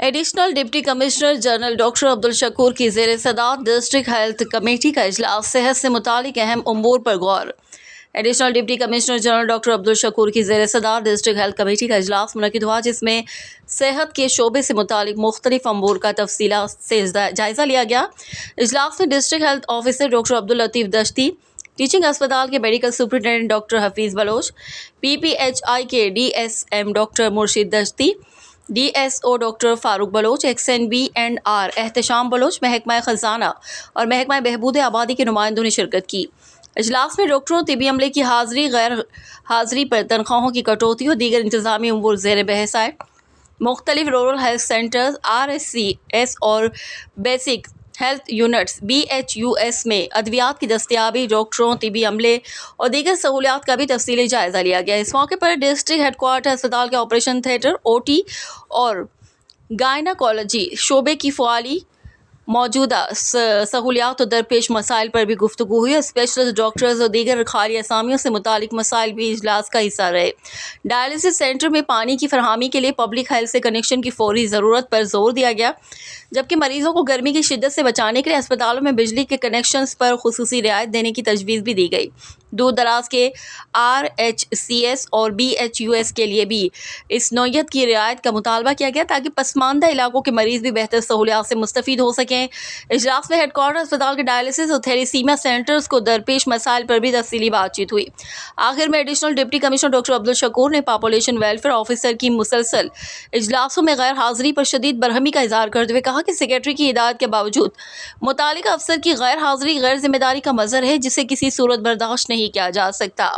Additional deputy commissioner general doctor Abdul Shakoor کی زیر صدارت ڈسٹرکٹ ہیلتھ کمیٹی کا اجلاس صحت سے متعلق اہم امور پر غور۔ Additional deputy commissioner general doctor Abdul Shakoor کی زیر صدارت ڈسٹرکٹ ہیلتھ کمیٹی کا اجلاس منعقد ہوا، جس میں صحت کے شعبے سے متعلق مختلف امور کا تفصیلات سے جائزہ لیا گیا۔ اجلاس میں district health officer doctor Abdul Latif Dashti, teaching اسپتال کے medical superintendent doctor Hafeez Baloch, P P H I کے D S M doctor Murshid Dashti, D S O doctor Farooq Baloch, X N B and R Ehtisham Baloch, محکمہ خزانہ اور محکمہ بہبود آبادی کے نمائندوں نے شرکت کی۔ اجلاس میں ڈاکٹروں، طبی عملے کی حاضری، غیر حاضری پر تنخواہوں کی کٹوتی اور دیگر انتظامی امور زیر بحث آئے۔ مختلف rural health centres, R S C S اور basic health units B H U S میں ادویات کی دستیابی، ڈاکٹروں، طبی عملے اور دیگر سہولیات کا بھی تفصیلی جائزہ لیا گیا۔ اس موقع پر ڈسٹرکٹ ہیڈ کوارٹر اسپتال کے آپریشن تھیٹر، او ٹی اور گائناکالوجی شعبے کی فعالی، موجودہ سہولیات اور درپیش مسائل پر بھی گفتگو ہوئی۔ اسپیشلسٹ ڈاکٹرز اور دیگر خالی اسامیوں سے متعلق مسائل بھی اجلاس کا حصہ رہے۔ ڈائلیسس سینٹر میں پانی کی فراہمی کے لیے پبلک ہیلتھ سے کنیکشن کی فوری ضرورت پر زور دیا گیا، جبکہ مریضوں کو گرمی کی شدت سے بچانے کے لیے اسپتالوں میں بجلی کے کنیکشنز پر خصوصی رعایت دینے کی تجویز بھی دی گئی۔ دور دراز کے آر ایچ سی ایس اور بی ایچ یو ایس کے لیے بھی اس نوعیت کی رعایت کا مطالبہ کیا گیا تاکہ پسماندہ علاقوں کے مریض بھی بہتر سہولیات سے مستفید ہو سکیں۔ اجلاس میں ہیڈ کوارٹر اسپتال کے ڈائلیسس اور تھیلیسیمیا سینٹرز کو درپیش مسائل پر بھی تفصیلی بات چیت ہوئی۔ آخر میں additional deputy commissioner doctor Abdul Shakoor نے پاپولیشن ویلفیئر آفیسر کی مسلسل اجلاسوں میں غیر حاضری پر شدید برہمی کا اظہار کرتے ہوئے کہا کہ سیکریٹری کی ہدایت کے باوجود متعلقہ افسر کی غیر حاضری غیر ذمہ داری کا مظہر ہے، جسے کسی صورت برداشت نہیں کیا جا سکتا۔